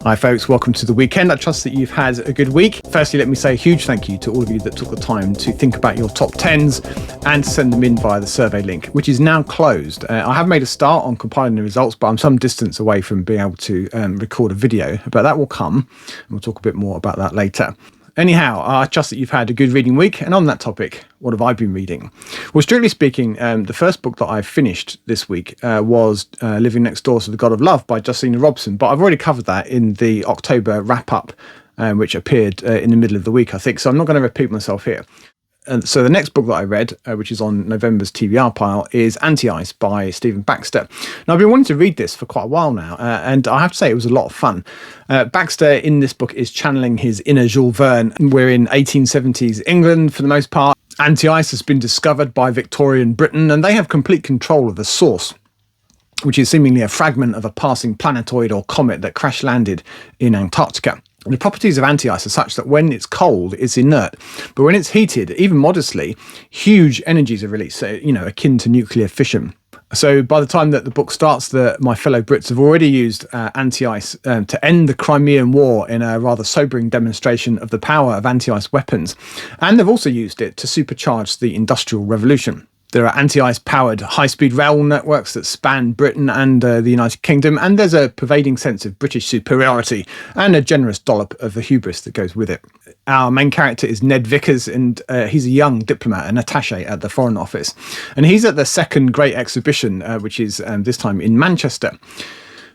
Hi folks, welcome to the weekend. I trust that you've had a good week. Firstly, let me say a huge thank you to all of you that took the time to think about your top 10s and send them in via the survey link, which is now closed. I have made a start on compiling the results, but I'm some distance away from being able to record a video, but that will come, and we'll talk a bit more about that later. Anyhow, I trust that you've had a good reading week, and on that topic, what have I been reading? Well, strictly speaking, the first book that I finished this week was Living Next Door to the God of Love by Justina Robson, but I've already covered that in the October wrap-up, which appeared in the middle of the week, I think, so I'm not going to repeat myself here. And so the next book that I read, which is on November's TBR pile, is Anti-Ice by Stephen Baxter. Now, I've been wanting to read this for quite a while now, and I have to say it was a lot of fun. Baxter in this book is channeling his inner Jules Verne. We're in 1870s England for the most part. Anti-Ice has been discovered by Victorian Britain, and they have complete control of the source, which is seemingly a fragment of a passing planetoid or comet that crash landed in Antarctica. The properties of anti-ice are such that when it's cold, it's inert. But when it's heated, even modestly, huge energies are released, so, akin to nuclear fission. So by the time that the book starts, my fellow Brits have already used anti-ice to end the Crimean War in a rather sobering demonstration of the power of anti-ice weapons. And they've also used it to supercharge the Industrial Revolution. There are anti-ice powered high-speed rail networks that span Britain and the United Kingdom, and there's a pervading sense of British superiority and a generous dollop of the hubris that goes with it. Our main character is Ned Vickers, and he's a young diplomat, an attaché at the Foreign Office. And he's at the second Great Exhibition, which is this time in Manchester.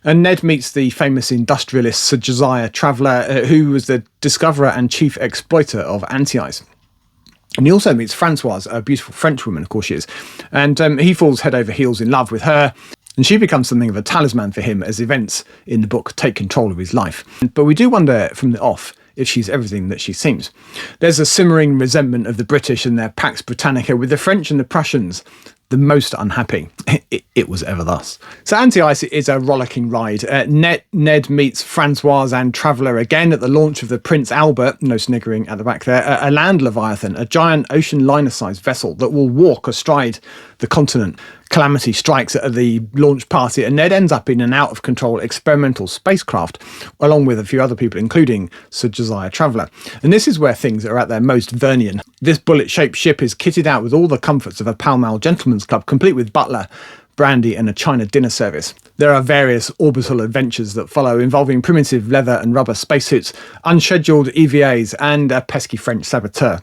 And Ned meets the famous industrialist Sir Josiah Traveller, who was the discoverer and chief exploiter of anti-ice. And he also meets Francoise, a beautiful French woman, of course she is. And he falls head over heels in love with her. And she becomes something of a talisman for him as events in the book take control of his life. But we do wonder from the off if she's everything that she seems. There's a simmering resentment of the British and their Pax Britannica, with the French and the Prussians the most unhappy. It was ever thus. So Anti-Ice is a rollicking ride. Ned meets Francoise and Traveller again at the launch of the Prince Albert, no sniggering at the back there, a land leviathan, a giant ocean liner-sized vessel that will walk astride the continent. Calamity strikes at the launch party, and Ned ends up in an out-of-control experimental spacecraft, along with a few other people, including Sir Josiah Traveller. And this is where things are at their most Vernian. This bullet-shaped ship is kitted out with all the comforts of a Pall Mall gentleman's club, complete with butler, brandy and a China dinner service. There are various orbital adventures that follow, involving primitive leather and rubber spacesuits, unscheduled EVAs, and a pesky French saboteur,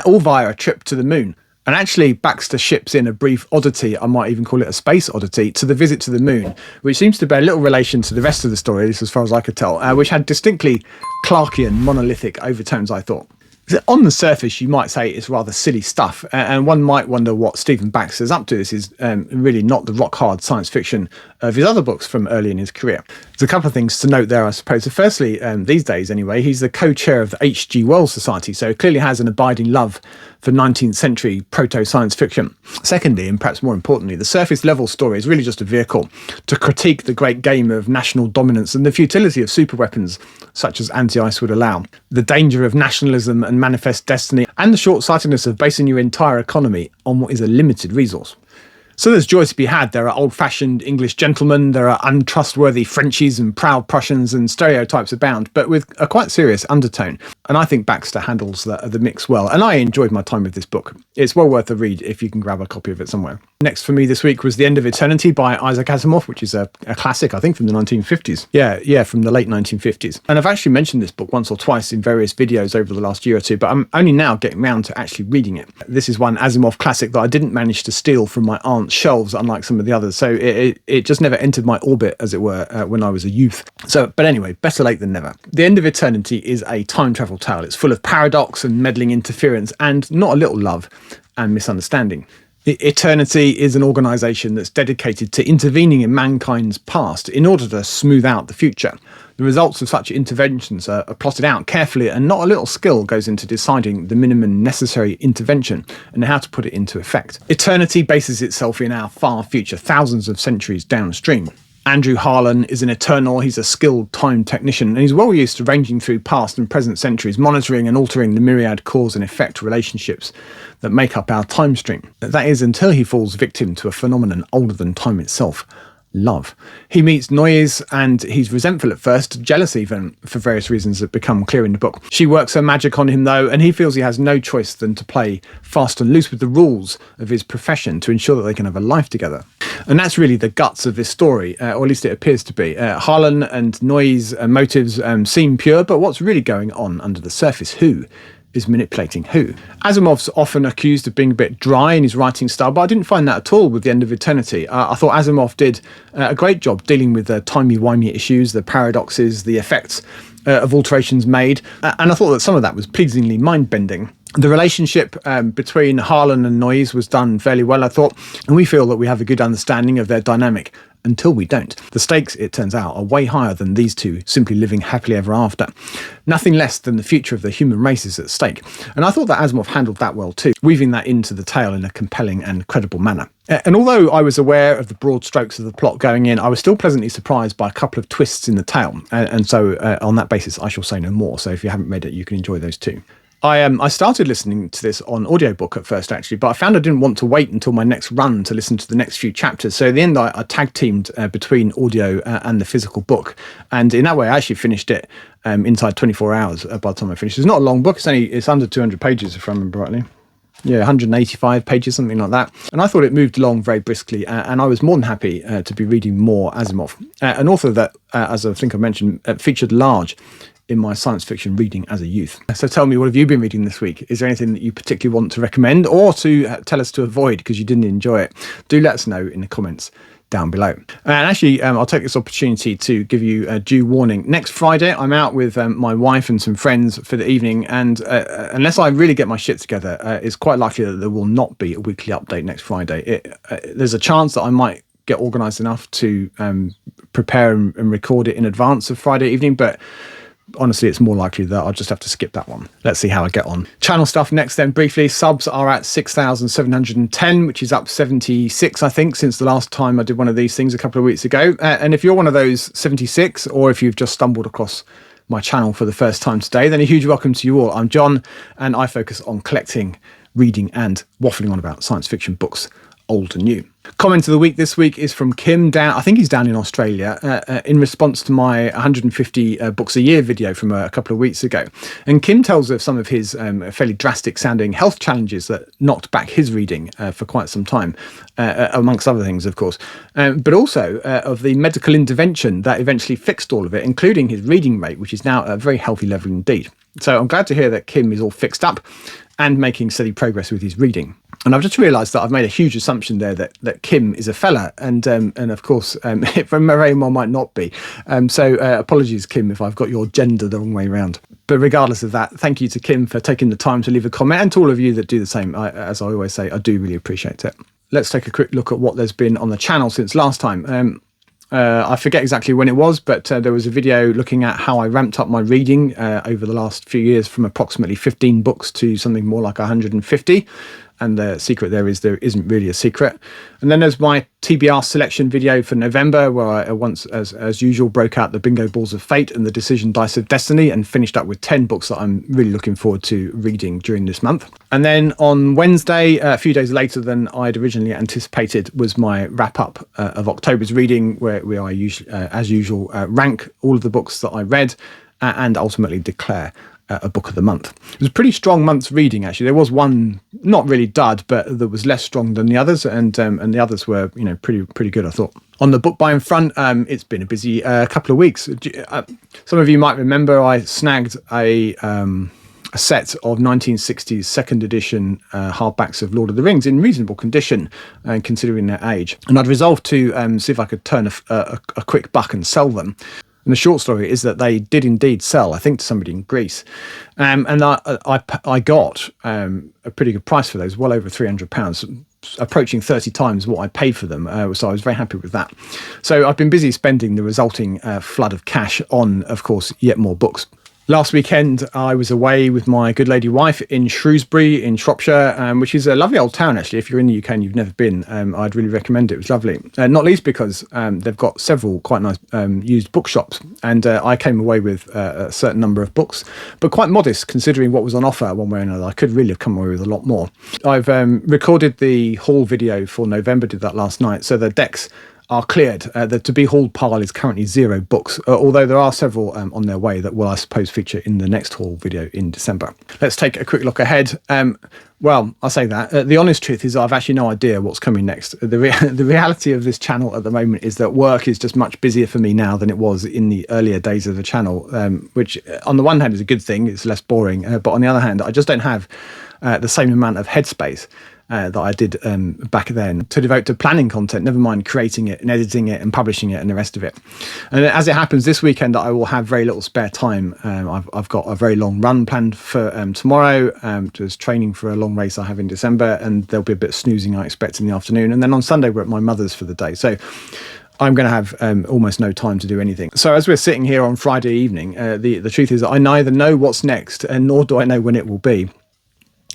all via a trip to the moon. And actually, Baxter ships in a brief oddity, I might even call it a space oddity, to the visit to the moon, which seems to bear little relation to the rest of the story, at least as far as I could tell, which had distinctly Clarkian monolithic overtones, I thought. On the surface, you might say it's rather silly stuff, and one might wonder what Stephen Baxter's up to. This is really not the rock-hard science fiction of his other books from early in his career. There's a couple of things to note there, I suppose. So firstly, these days anyway, he's the co-chair of the H.G. Wells Society, so clearly has an abiding love for 19th century proto-science fiction. Secondly, and perhaps more importantly, the surface level story is really just a vehicle to critique the great game of national dominance and the futility of superweapons such as anti-ice would allow, the danger of nationalism and manifest destiny, and the short-sightedness of basing your entire economy on what is a limited resource. So there's joy to be had. There are old-fashioned English gentlemen, there are untrustworthy Frenchies and proud Prussians, and stereotypes abound, but with a quite serious undertone. And I think Baxter handles the mix well, and I enjoyed my time with this book. It's well worth a read if you can grab a copy of it somewhere. Next for me this week was The End of Eternity by Isaac Asimov, which is a classic, I think, from the 1950s. Yeah, from the late 1950s. And I've actually mentioned this book once or twice in various videos over the last year or two, but I'm only now getting round to actually reading it. This is one Asimov classic that I didn't manage to steal from my aunt's shelves, unlike some of the others, so it just never entered my orbit, as it were, when I was a youth. But anyway, better late than never. The End of Eternity is a time travel tale. It's full of paradox and meddling interference, and not a little love and misunderstanding. Eternity is an organisation that's dedicated to intervening in mankind's past in order to smooth out the future. The results of such interventions are plotted out carefully, and not a little skill goes into deciding the minimum necessary intervention and how to put it into effect. Eternity bases itself in our far future, thousands of centuries downstream. Andrew Harlan is an Eternal. He's a skilled time technician, and he's well used to ranging through past and present centuries, monitoring and altering the myriad cause and effect relationships that make up our time stream. That is, until he falls victim to a phenomenon older than time itself, love. He meets Noyes and he's resentful at first, jealous even, for various reasons that become clear in the book. She works her magic on him though, and he feels he has no choice than to play fast and loose with the rules of his profession to ensure that they can have a life together. And that's really the guts of this story, or at least it appears to be. Harlan and Noyes' motives seem pure, but what's really going on under the surface? Who is manipulating who? Asimov's often accused of being a bit dry in his writing style, but I didn't find that at all with The End of Eternity. I thought Asimov did a great job dealing with the timey-wimey issues, the paradoxes, the effects of alterations made, and I thought that some of that was pleasingly mind-bending. The relationship between Harlan and Noyes was done fairly well, I thought, and we feel that we have a good understanding of their dynamic until we don't. The stakes, it turns out, are way higher than these two simply living happily ever after. Nothing less than the future of the human race is at stake. And I thought that Asimov handled that well too, weaving that into the tale in a compelling and credible manner. And although I was aware of the broad strokes of the plot going in, I was still pleasantly surprised by a couple of twists in the tale. And so on that basis, I shall say no more. So if you haven't read it, you can enjoy those too. I started listening to this on audiobook at first, actually, but I found I didn't want to wait until my next run to listen to the next few chapters. So in the end, I tag-teamed between audio and the physical book. And in that way, I actually finished it inside 24 hours by the time I finished. It's not a long book. It's under 200 pages, if I remember rightly. Yeah, 185 pages, something like that. And I thought it moved along very briskly, and I was more than happy to be reading more Asimov. An author that, as I think I mentioned, featured large in my science fiction reading as a youth. So tell me, what have you been reading this week? Is there anything that you particularly want to recommend or to tell us to avoid because you didn't enjoy it? Do let us know in the comments down below. And actually, I'll take this opportunity to give you a due warning. Next Friday, I'm out with my wife and some friends for the evening, and unless I really get my shit together, it's quite likely that there will not be a weekly update next Friday. There's a chance that I might get organised enough to prepare and record it in advance of Friday evening, but honestly, it's more likely that I'll just have to skip that one. Let's see how I get on. Channel stuff next then, briefly. Subs are at 6,710, which is up 76, I think, since the last time I did one of these things a couple of weeks ago. And if you're one of those 76, or if you've just stumbled across my channel for the first time today, then a huge welcome to you all. I'm John, and I focus on collecting, reading, and waffling on about science fiction books, old and new. Comment of the week this week is from Kim down, I think he's down in Australia, in response to my 150 books a year video from a couple of weeks ago. And Kim tells of some of his fairly drastic sounding health challenges that knocked back his reading for quite some time, amongst other things, of course, but also of the medical intervention that eventually fixed all of it, including his reading rate, which is now at a very healthy level indeed. So I'm glad to hear that Kim is all fixed up and making steady progress with his reading. And I've just realised that I've made a huge assumption there that Kim is a fella, and of course, it very well might not be. So apologies, Kim, if I've got your gender the wrong way around. But regardless of that, thank you to Kim for taking the time to leave a comment, and to all of you that do the same. As I always say, I do really appreciate it. Let's take a quick look at what there's been on the channel since last time. I forget exactly when it was, but there was a video looking at how I ramped up my reading over the last few years from approximately 15 books to something more like 150. And the secret there isn't really a secret. And then there's my TBR selection video for November, where I once, as usual, broke out the bingo balls of fate and the decision dice of destiny, and finished up with 10 books that I'm really looking forward to reading during this month. And then on Wednesday, a few days later than I'd originally anticipated, was my wrap up of October's reading, where I usually, as usual, rank all of the books that I read and ultimately declare a book of the month. It was a pretty strong month's reading, actually. There was one not really dud, but that was less strong than the others, and the others were, pretty good, I thought. On the book buying front, it's been a busy couple of weeks. Some of you might remember I snagged a set of 1960s second edition hardbacks of Lord of the Rings in reasonable condition, considering their age. And I'd resolved to see if I could turn a quick buck and sell them. And the short story is that they did indeed sell, I think, to somebody in Greece. And I got a pretty good price for those, well over £300, approaching 30 times what I paid for them. So I was very happy with that. So I've been busy spending the resulting flood of cash on, of course, yet more books. Last weekend, I was away with my good lady wife in Shrewsbury in Shropshire, which is a lovely old town, actually. If you're in the UK and you've never been, I'd really recommend it. It was lovely. Not least because they've got several quite nice used bookshops. And I came away with a certain number of books, but quite modest considering what was on offer one way or another. I could really have come away with a lot more. I've recorded the haul video for November, did that last night. So the decks are cleared. The to be hauled pile is currently 0 books, although there are several on their way that will, I suppose, feature in the next haul video in December. Let's take a quick look ahead. Well, I'll say that. The honest truth is I've actually no idea what's coming next. The reality of this channel at the moment is that work is just much busier for me now than it was in the earlier days of the channel, which on the one hand is a good thing, it's less boring, but on the other hand, I just don't have the same amount of headspace that I did back then to devote to planning content, never mind creating it and editing it and publishing it and the rest of it. And as it happens, this weekend I will have very little spare time. I've got a very long run planned for tomorrow, just training for a long race I have in December, and there'll be a bit of snoozing I expect in the afternoon. And then on Sunday we're at my mother's for the day. So I'm going to have almost no time to do anything. So as we're sitting here on Friday evening, the truth is that I neither know what's next and nor do I know when it will be.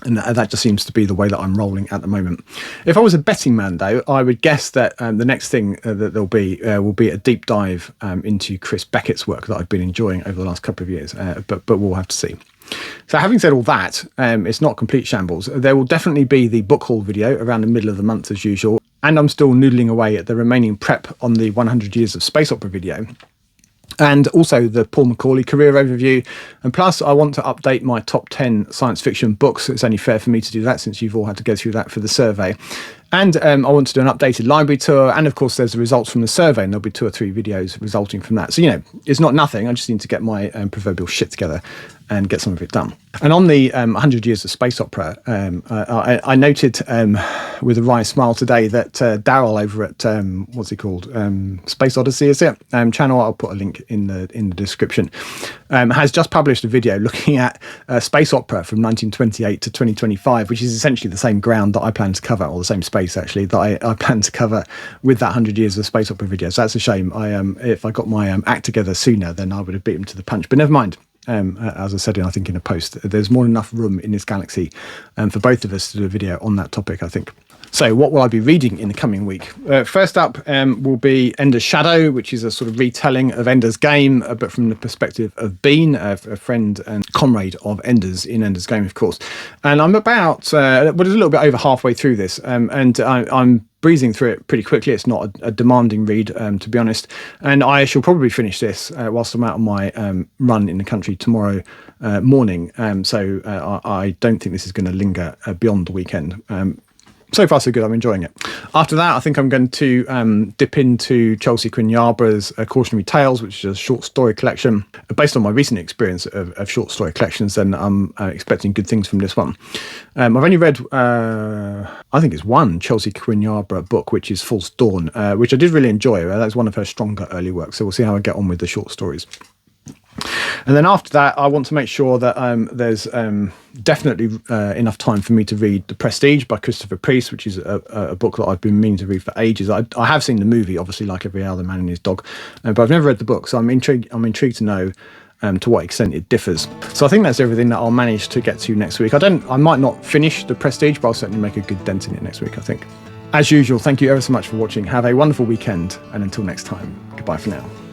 And that just seems to be the way that I'm rolling at the moment. If I was a betting man, though, I would guess that the next thing that there'll be will be a deep dive into Chris Beckett's work that I've been enjoying over the last couple of years. But we'll have to see. So having said all that, it's not complete shambles. There will definitely be the book haul video around the middle of the month as usual. And I'm still noodling away at the remaining prep on the 100 Years of Space Opera video. And also the Paul Macaulay career overview. And plus, I want to update my top 10 science fiction books. It's only fair for me to do that since you've all had to go through that for the survey. And I want to do an updated library tour. And of course, there's the results from the survey, and there'll be 2 or 3 videos resulting from that. So, you know, it's not nothing. I just need to get my proverbial shit together and get some of it done. And on the 100 Years of Space Opera, I noted with a wry smile today that Daryl over at, what's it called? Space Odyssey, is it? Channel, I'll put a link in the description, has just published a video looking at space opera from 1928 to 2025, which is essentially the same ground that I plan to cover, or the same space actually, that I plan to cover with that 100 Years of Space Opera video. So that's a shame. If I got my act together sooner, then I would have beat him to the punch, but never mind. As I said, I think in a post, there's more than enough room in this galaxy for both of us to do a video on that topic, I think. So what will I be reading in the coming week? First up will be Ender's Shadow, which is a sort of retelling of Ender's Game, but from the perspective of Bean, a friend and comrade of Ender's in Ender's Game, of course. And I'm about, a little bit over halfway through this, and I'm breezing through it pretty quickly. It's not a demanding read, to be honest. And I shall probably finish this whilst I'm out on my run in the country tomorrow morning. So I don't think this is going to linger beyond the weekend. So far, so good. I'm enjoying it. After that, I think I'm going to dip into Chelsea Quinn Yarborough's Cautionary Tales, which is a short story collection. Based on my recent experience of short story collections, then I'm expecting good things from this one. I've only read, I think it's one Chelsea Quinn Yarborough book, which is False Dawn, which I did really enjoy. That's one of her stronger early works. So we'll see how I get on with the short stories. And then after that, I want to make sure that there's definitely enough time for me to read The Prestige by Christopher Priest, which is a book that I've been meaning to read for ages. I have seen the movie, obviously, like every other man and his dog, but I've never read the book, so I'm intrigued to know to what extent it differs. So I think that's everything that I'll manage to get to next week. I might not finish The Prestige, but I'll certainly make a good dent in it next week, I think. As usual, thank you ever so much for watching. Have a wonderful weekend, and until next time, goodbye for now.